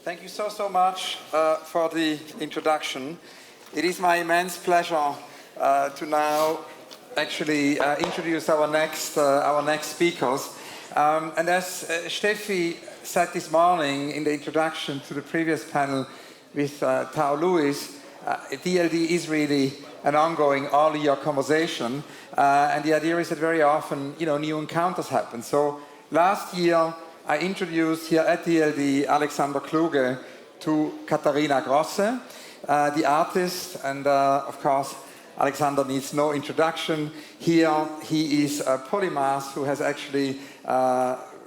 Thank you so much for the introduction. It is my immense pleasure to now actually introduce our next speakers. And as Steffi said this morning in the introduction to the previous panel with Tao Lewis, DLD is really an ongoing all-year conversation, and the idea is that very often, new encounters happen. So last year, I introduced here at DLD Alexander Kluge to Katharina Grosse, the artist, and of course, Alexander needs no introduction. Here, he is a polymath who has actually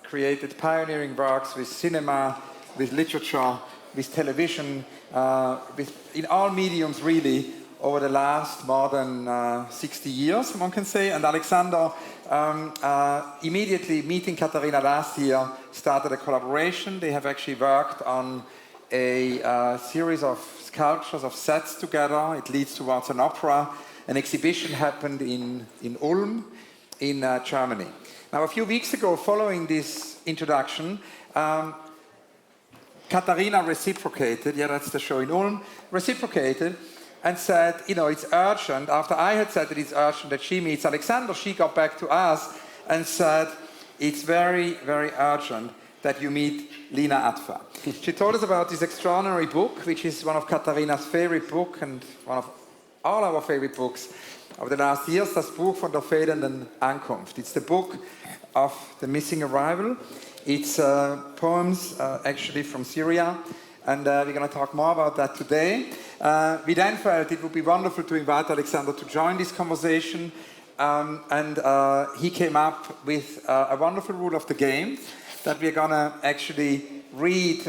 created pioneering works with cinema, with literature, with television, in all mediums really, over the last more than 60 years, one can say. And Alexander, immediately meeting Katharina last year, started a collaboration. They have actually worked on a series of sculptures, of sets together. It leads towards an opera. An exhibition happened in Ulm, in Germany. Now, a few weeks ago, following this introduction, Katharina reciprocated, that's the show in Ulm, reciprocated and said, it's urgent. After I had said that it's urgent that she meets Alexander, she got back to us and said, it's very, very urgent that you meet Lina Atfah. She told us about this extraordinary book, which is one of Katharina's favorite books and one of all our favorite books of the last years, das Buch von der fehlenden Ankunft. It's the book of the missing arrival. It's poems actually from Syria, and we're going to talk more about that today. We then felt it would be wonderful to invite Alexander to join this conversation, and he came up with a wonderful rule of the game that we're going to actually read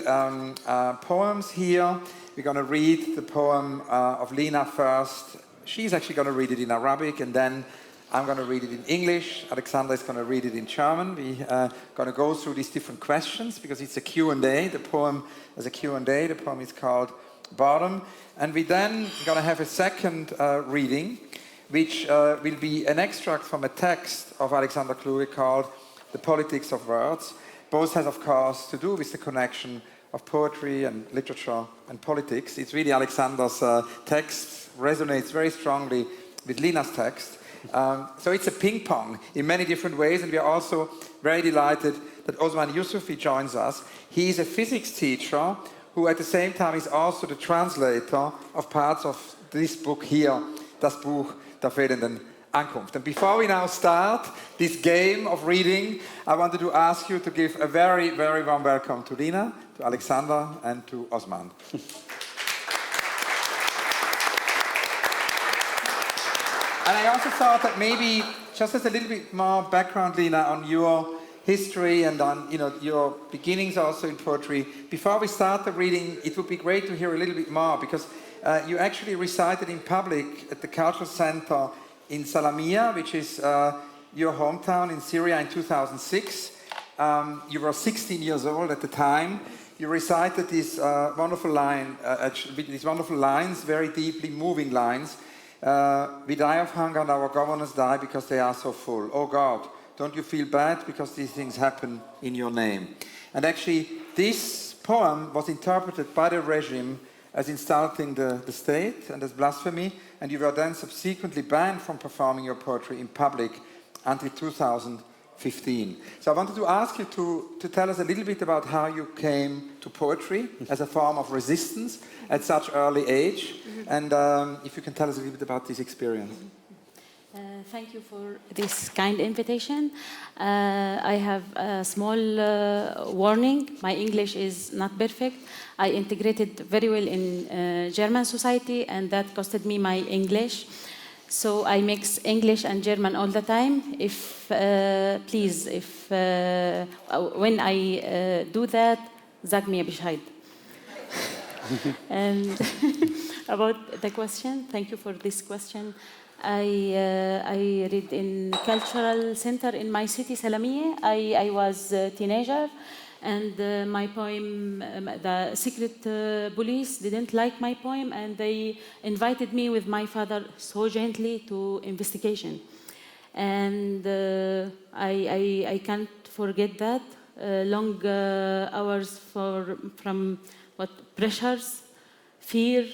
poems here. We're going to read the poem of Lina first. She's actually going to read it in Arabic, and then I'm going to read it in English. Alexander is going to read it in German. We're going to go through these different questions because it's a Q&A. The poem is a Q&A. The poem is called Boredom. And we then going to have a second reading, which will be an extract from a text of Alexander Kluge called The Politics of Words. Both has, of course, to do with the connection of poetry and literature and politics. It's really Alexander's text resonates very strongly with Lina's text. So it's a ping pong in many different ways, and we are also very delighted that Osman Yusufi joins us. He is a physics teacher who at the same time is also the translator of parts of this book here, das Buch der fehlenden Ankunft. And before we now start this game of reading, I wanted to ask you to give a very, very warm welcome to Lina, to Alexander, and to Osman. And I also thought that maybe just as a little bit more background, Lina, on your history and on your beginnings also in poetry. Before we start the reading, it would be great to hear a little bit more because you actually recited in public at the Cultural Center in Salamiyya, which is your hometown in Syria, in 2006. You were 16 years old at the time. You recited this wonderful these wonderful lines, very deeply moving lines. We die of hunger and our governors die because they are so full. Oh God, don't you feel bad because these things happen in your name? And actually, this poem was interpreted by the regime as insulting the state and as blasphemy, and you were then subsequently banned from performing your poetry in public until 2015. So I wanted to ask you to tell us a little bit about how you came to poetry as a form of resistance at such early age, and if you can tell us a little bit about this experience. Thank you for this kind invitation. I have a small warning. My English is not perfect. I integrated very well in German society, and that costed me my English. So I mix English and German all the time. Please, when I do that, sag mir Bescheid. And about the question, thank you for this question. I read in cultural center in my city, Salamiyya. I was a teenager, and my poem, the secret police didn't like my poem, and they invited me with my father so gently to investigation. And I can't forget that long hours from what pressures, fear,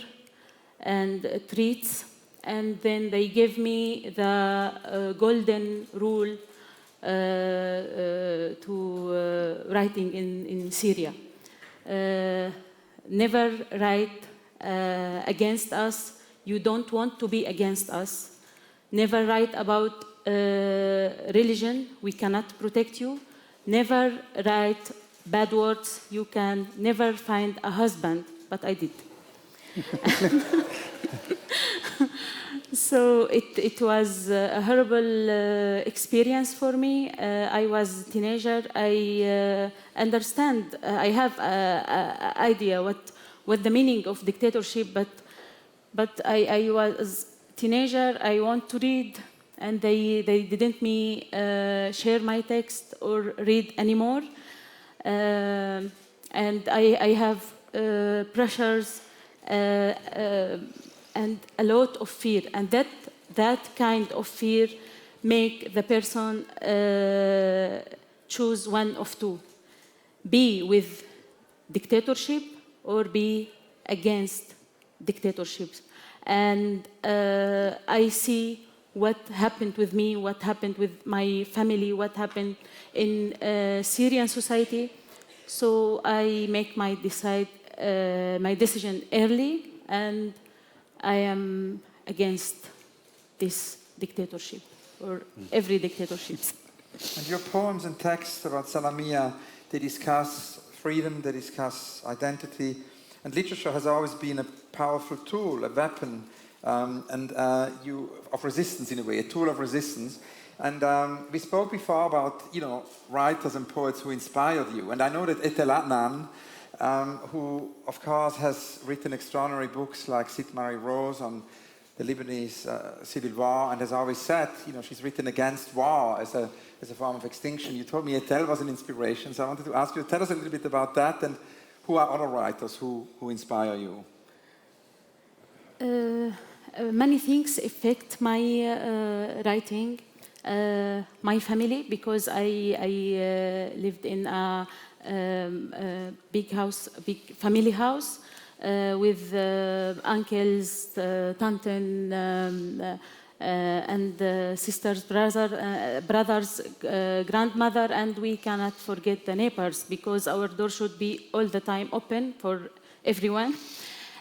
and threats. And then they gave me the golden rule to writing in Syria. Never write against us. You don't want to be against us. Never write about religion. We cannot protect you. Never write bad words. You can never find a husband, but I did. So it was a horrible experience for me. I was a teenager. I understand. I have an idea what the meaning of dictatorship, but I was a teenager. I want to read, and they didn't me share my text or read anymore. And I have pressures and a lot of fear, and that kind of fear make the person choose one of two: be with dictatorship or be against dictatorships. And I see what happened with me, what happened with my family, what happened in Syrian society. So I make my decision early, and I am against this dictatorship, or every dictatorship. And your poems and texts about Salamia, they discuss freedom, they discuss identity, and literature has always been a powerful tool, a weapon, of resistance in a way, a tool of resistance. And we spoke before about, writers and poets who inspired you. And I know that Atfeh, who, of course, has written extraordinary books like Sit Marie Rose on the Lebanese civil war, and has always said, she's written against war as a form of extinction. You told me Atfeh was an inspiration, so I wanted to ask you, tell us a little bit about that, and who are other writers who inspire you? Many things affect my writing. My family, because I lived in a big family house with uncles, tanten, and sisters, brothers, grandmother, and we cannot forget the neighbors, because our door should be all the time open for everyone.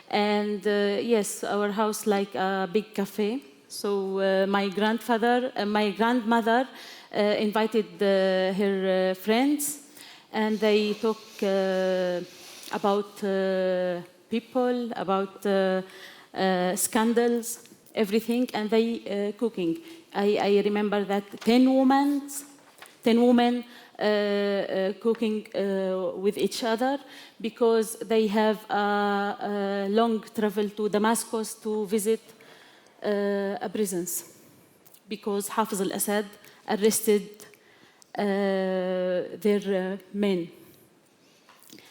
And yes, our house like a big cafe. So my grandmother invited her friends, and they talk about people, about scandals, everything, and they cooking. I remember that 10 women cooking with each other, because they have a long travel to Damascus to visit a prisons, because Hafiz al-Assad arrested their men.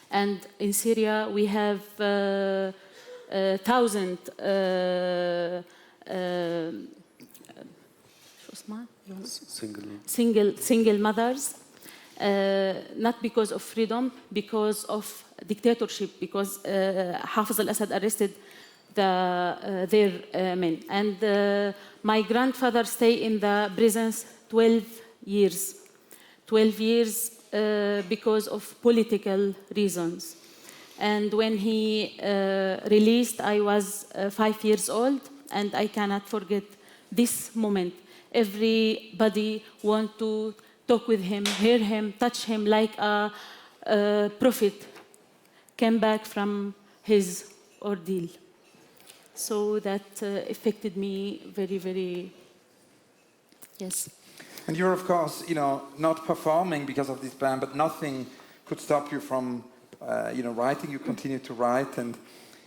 And in Syria we have 1,000 single mothers, not because of freedom, because of dictatorship, because Hafiz al-Assad arrested their men. And my grandfather stayed in the prisons 12 years. 12 years because of political reasons. And when he released, I was 5 years old, and I cannot forget this moment. Everybody want to talk with him, hear him, touch him, like a prophet came back from his ordeal. So that affected me very, very, yes. And you're, of course, not performing because of this ban, but nothing could stop you from, writing. You continue to write, and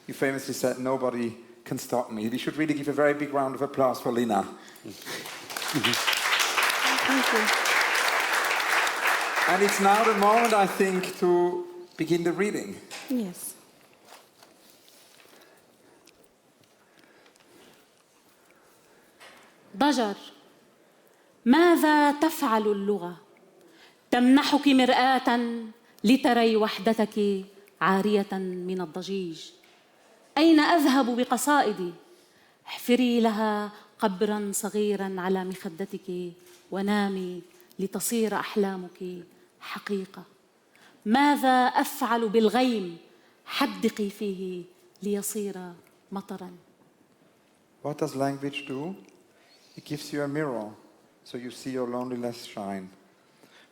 you famously said, "Nobody can stop me." We should really give a very big round of applause for Lina. Thank you. And it's now the moment, I think, to begin the reading. Yes. ضجر. ماذا تفعل اللغة؟ تمنحك مرآة لتري وحدتك عارية من الضجيج. أين أذهب بقصائدي؟ احفري لها قبراً صغيراً على مخدتك ونامي لتصير أحلامك حقيقة. ماذا أفعل بالغيم؟ حدقي فيه ليصير مطراً. What does language do? It gives you a mirror, so you see your loneliness shine.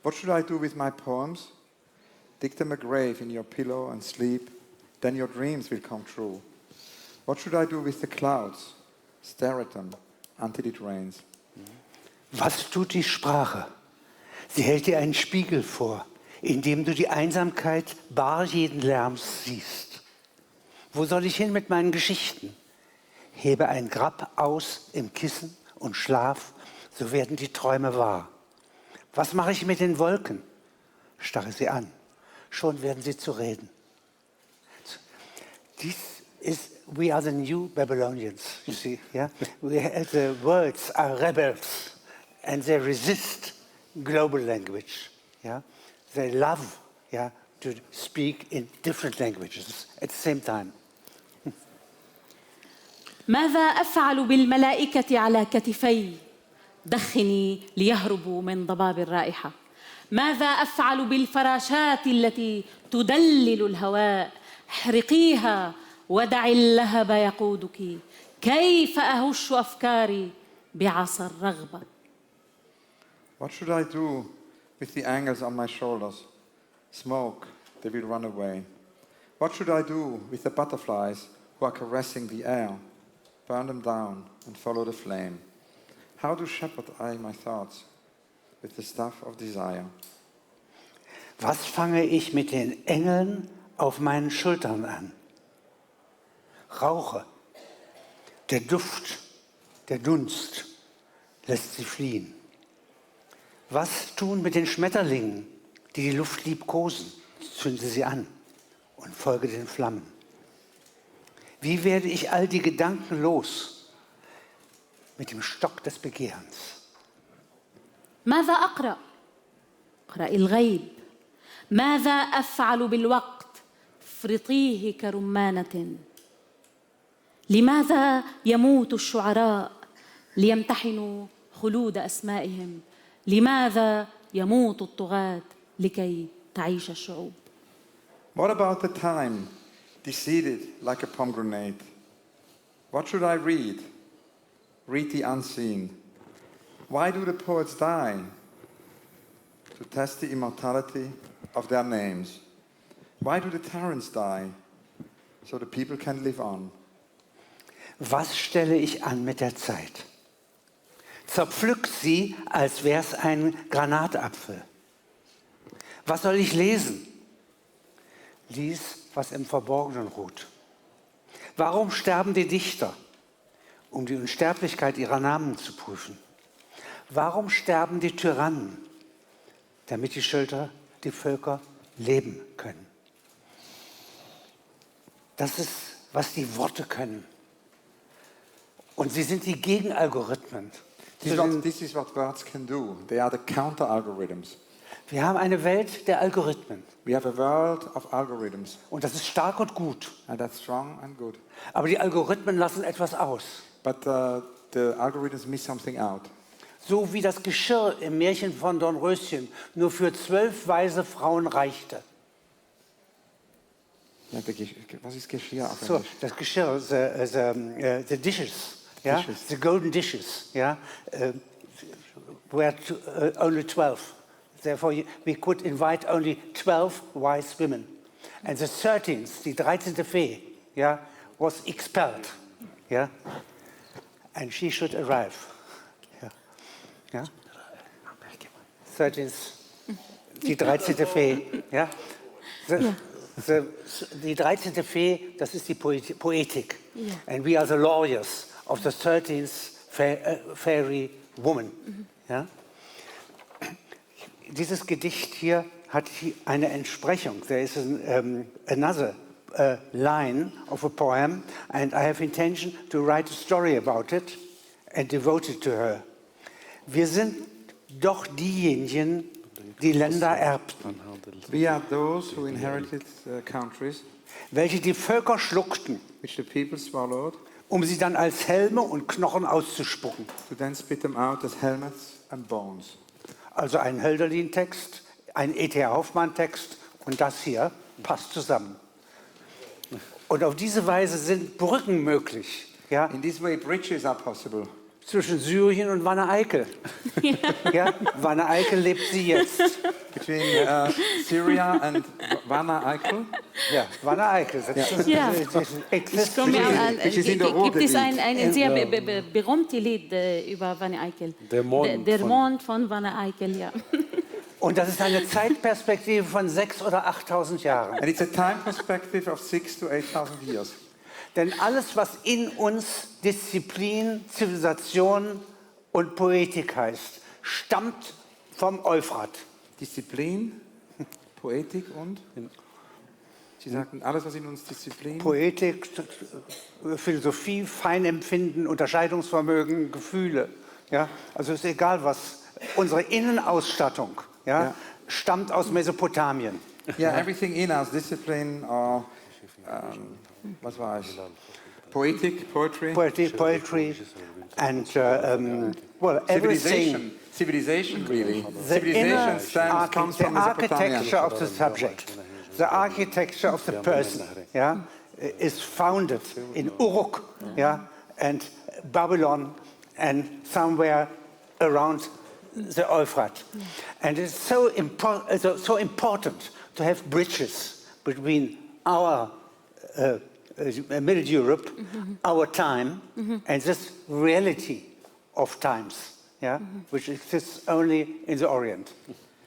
What should I do with my poems? Dig them a grave in your pillow and sleep, then your dreams will come true. What should I do with the clouds? Stare at them until it rains. Was tut die Sprache? Sie hält dir einen Spiegel vor, in dem du die Einsamkeit bar jeden Lärms siehst. Wo soll ich hin mit meinen Geschichten? Hebe ein Grab aus im Kissen und schlaf, so werden die Träume wahr. Was mache ich mit den Wolken? Starre sie an, schon werden sie zu reden. We are the new Babylonians, you see. Yeah? The words are rebels and they resist global language. Yeah? They love to speak in different languages at the same time. ماذا أفعل بالملائكة على كتفي؟ دخني ليهربوا من ضباب الرائحة. ماذا أفعل بالفراشات التي تدلل الهواء؟ احرقيها ودعي اللهب يقودك. كيف أهش أفكاري بعصا الرغبة؟ What should I do with the angels on my shoulders? Smoke, they will run away. What should I do with the butterflies who are caressing the air? Burn them down and follow the flame. How do shepherd I my thoughts with the stuff of desire? Was fange ich mit den Engeln auf meinen Schultern an? Rauche. Der Duft, der Dunst lässt sie fliehen. Was tun mit den Schmetterlingen, die die Luft liebkosen? Zünde sie an und folge den Flammen. Wie werde ich all die Gedanken los? Mit dem Stock des Begehrens. ماذا أقرأ؟ اقرأي الغيب. ماذا أفعل بالوقت؟ افرطيه كرمانة. لماذا يموت الشعراء؟ ليمتحنوا خلود أسمائهم. لماذا يموت الطغاة؟ لكي تعيش الشعوب. What about the time, deseeded like a pomegranate? What should I read? Read the unseen. Why do the poets die? To test the immortality of their names. Why do the tyrants die? So the people can live on. Was stelle ich an mit der Zeit? Zerpflück sie, als wär's ein Granatapfel. Was soll ich lesen? Lies, was im Verborgenen ruht. Warum sterben die Dichter? Um die Unsterblichkeit ihrer Namen zu prüfen. Warum sterben die Tyrannen? Damit die Völker leben können. Das ist, was die Worte können. Und sie sind die Gegenalgorithmen. This is what words can do. They are the counter-algorithms. Wir haben eine Welt der Algorithmen. We have a world of algorithms. Und das ist stark und gut. And that's strong and good. Aber die Algorithmen lassen etwas aus. But the algorithms miss something out. So wie das Geschirr im Märchen von Dornröschen nur für 12 weise Frauen reichte. Ja, was ist Geschirr auf So, Englisch? das Geschirr, the dishes, yeah? Dishes. The golden dishes, yeah? Were only 12. Therefore, we could invite only 12 wise women. And the 13th, die 13. Fee, yeah, was expelled, yeah? And she should arrive. Yeah? 13th, die 13. Fee, ja? Die 13. Fee, das ist die Poetik. Yeah. And we are the lawyers of the 13th fairy woman. Ja? Dieses Gedicht hier hat eine Entsprechung. There is another line of a poem, and I have intention to write a story about it and devote it to her. Wir sind doch diejenigen, die Länder erbten, We are those who inherited countries welche die Völker schluckten, which the people swallowed, um sie dann als Helme und Knochen auszuspucken. to then spit them out as helmets and bones. Also ein Hölderlin-Text, ein E.T. Hoffmann-Text und das hier passt zusammen. Und auf diese Weise sind Brücken möglich, ja, In this way, bridges are possible. zwischen Syrien und Wanne-Eickel. Ja, Wanne-Eickel lebt sie jetzt. Between Syria and Vanna Eickel. Ja, Wanne-Eickel. Ja. Exists. From Which is in the gibt es Ruhrgebiet. ein sehr berühmtes Lied über Wanne Eickel. Der Mond von Wanne Eickel, ja. Und das ist eine Zeitperspektive von 6.000 oder 8.000 Jahren. And it's a time perspective of 6,000 to 8,000 years. Denn alles, was in uns Disziplin, Zivilisation und Poetik heißt, stammt vom Euphrat. Disziplin, Poetik und? Sie sagten, alles, was in uns Disziplin... Poetik, Philosophie, Feinempfinden, Unterscheidungsvermögen, Gefühle. Ja? Also ist egal was. Unsere Innenausstattung stammt aus Mesopotamien. Yeah, everything in us, discipline or... was war es? Poetic, poetry. Poetry and well, everything. Civilization, really. The inner Civilization comes from architecture Mesopotamia. of the subject, the architecture of the person, is founded in Uruk, and Babylon, and somewhere around the Euphrat. And it's so important to have bridges between our Middle Europe, our time, and this reality of times, which exists only in the Orient.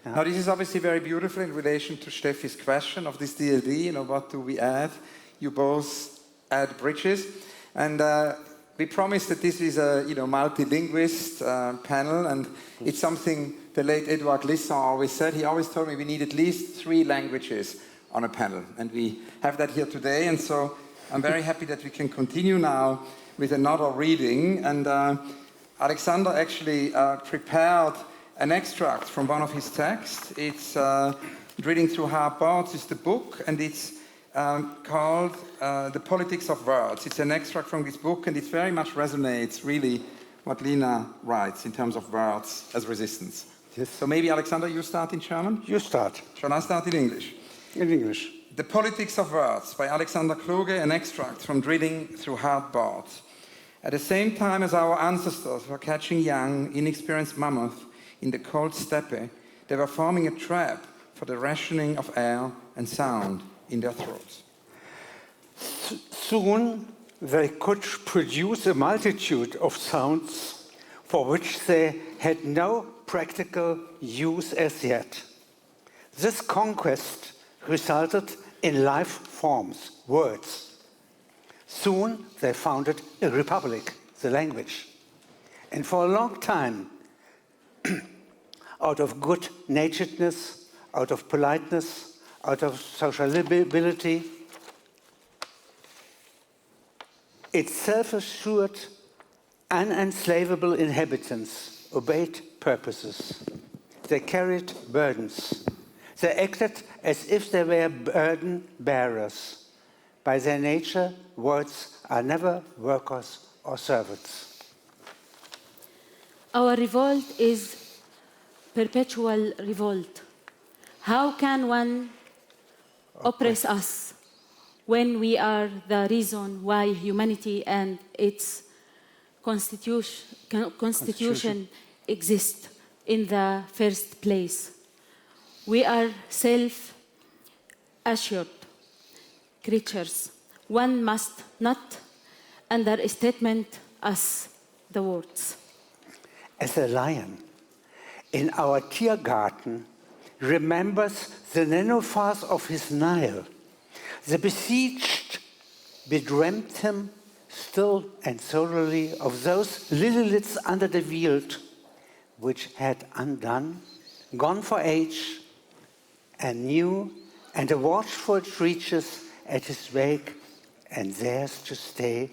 Now, this is obviously very beautiful in relation to Steffi's question of this DLD. What do we add? You both add bridges, and we promised that this is a multilinguist panel, and it's something the late Edouard Glissant always said. He always told me we need at least 3 languages on a panel, and we have that here today. And so I'm very happy that we can continue now with another reading. And Alexander actually prepared an extract from one of his texts. It's Reading Through Hard Parts is the book, and it's called The Politics of Words. It's an extract from this book, and it very much resonates, really, what Lina writes in terms of words as resistance. Yes. So maybe, Alexander, you start in German? You start. Shall I start in English? In English. The Politics of Words by Alexander Kluge, an extract from Drilling Through Hard Boards. At the same time as our ancestors were catching young, inexperienced mammoth in the cold steppe, they were forming a trap for the rationing of air and sound in their throats. Soon they could produce a multitude of sounds for which they had no practical use as yet. This conquest resulted in life forms, words. Soon they founded a republic, the language. And for a long time, out of good-naturedness, out of politeness, out of sociability, its self-assured, unenslavable inhabitants obeyed purposes. They carried burdens. They acted as if they were burden bearers. By their nature, words are never workers or servants. Our revolt is perpetual revolt. How can one oppress us when we are the reason why humanity and its constitution exist in the first place? We are self-assured creatures. One must not underestimate us, the words. As a lion in our Tiergarten remembers the nenuphars of his Nile, the besieged bedreamt him still and solely of those lilies under the field which had undone, gone for age, and new, and a watchful reaches at his wake, and there's to stay,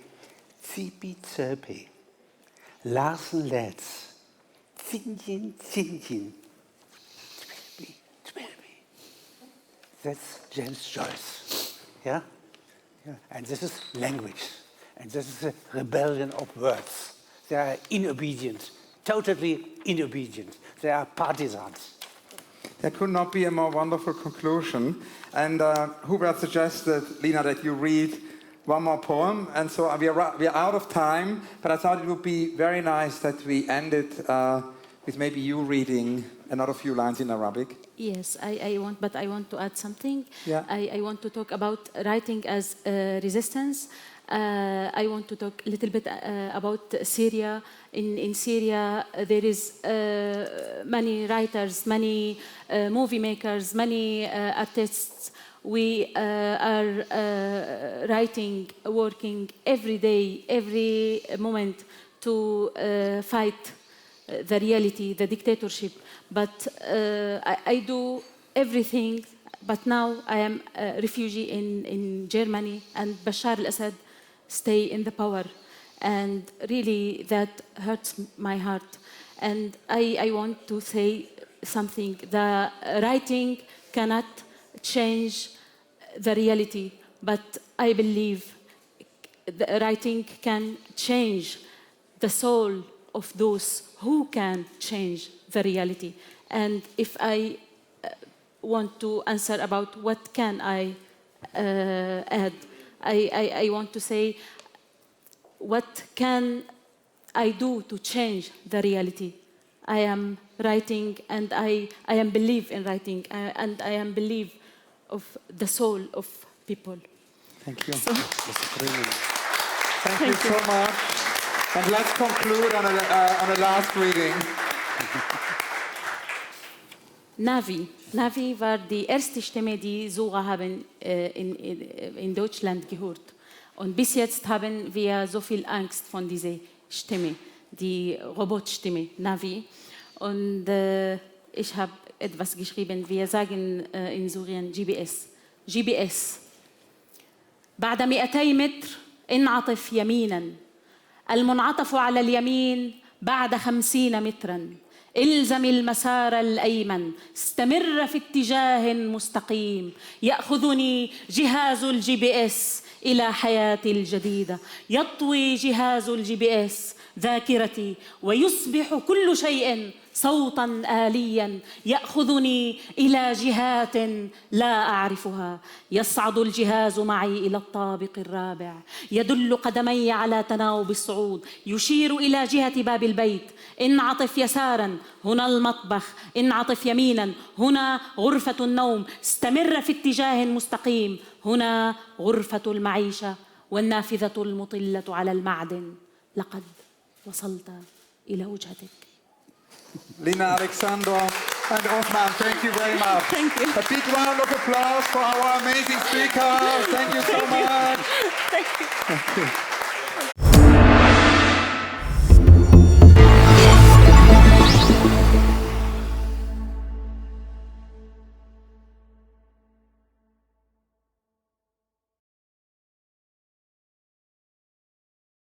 zipi zerpe, Larsen lads, zinjin, zinjin. That's James Joyce. Yeah? Yeah? And this is language. And this is a rebellion of words. They are inobedient, totally inobedient. They are partisans. There could not be a more wonderful conclusion. And Hubert suggested, Lina, that you read one more poem. And so we are out of time, but I thought it would be very nice that we ended with maybe you reading another few lines in Arabic. Yes, I want to add something. Yeah. I want to talk about writing as resistance. I want to talk a little bit about Syria. In Syria, there is many writers, many movie makers, many artists. We are writing, working every day, every moment to fight the reality, the dictatorship. But I do everything. But now I am a refugee in Germany, and Bashar al-Assad stay in the power. And really, that hurts my heart. And I want to say something. The writing cannot change the reality, but I believe the writing can change the soul of those who can change the reality. And if I want to answer about what can I add, I want to say, what can I do to change the reality? I am writing, and I am believe in writing, and I am believe of the soul of people. Thank you. So, Thank you so much. And let's conclude on a last reading. Navi war die erste Stimme, die so haben in Deutschland gehört. Und bis jetzt haben wir so viel Angst von dieser Stimme, die Robotstimme, Navi. Und ich habe etwas geschrieben, wir sagen in Syrien GPS. GPS. بعد 200 متر انعطف يمينا. المنعطف على اليمين بعد 50 مترا. الزم المسار الأيمن، استمر في اتجاه مستقيم، يأخذني جهاز الGPS إلى حياتي الجديدة، يطوي جهاز الGPS ذاكرتي، ويصبح كل شيء صوتا آليا يأخذني إلى جهات لا أعرفها. يصعد الجهاز معي إلى الطابق الرابع، يدل قدمي على تناوب الصعود، يشير إلى جهة باب البيت. انعطف يسارا، هنا المطبخ. انعطف يمينا، هنا غرفة النوم. استمر في اتجاه مستقيم، هنا غرفة المعيشة والنافذة المطلة على المعدن. لقد وصلت إلى وجهتك. Lina, Alexander, and Osman, thank you very much. Thank you. A big round of applause for our amazing speakers. Thank you so much. Thank you. Thank you.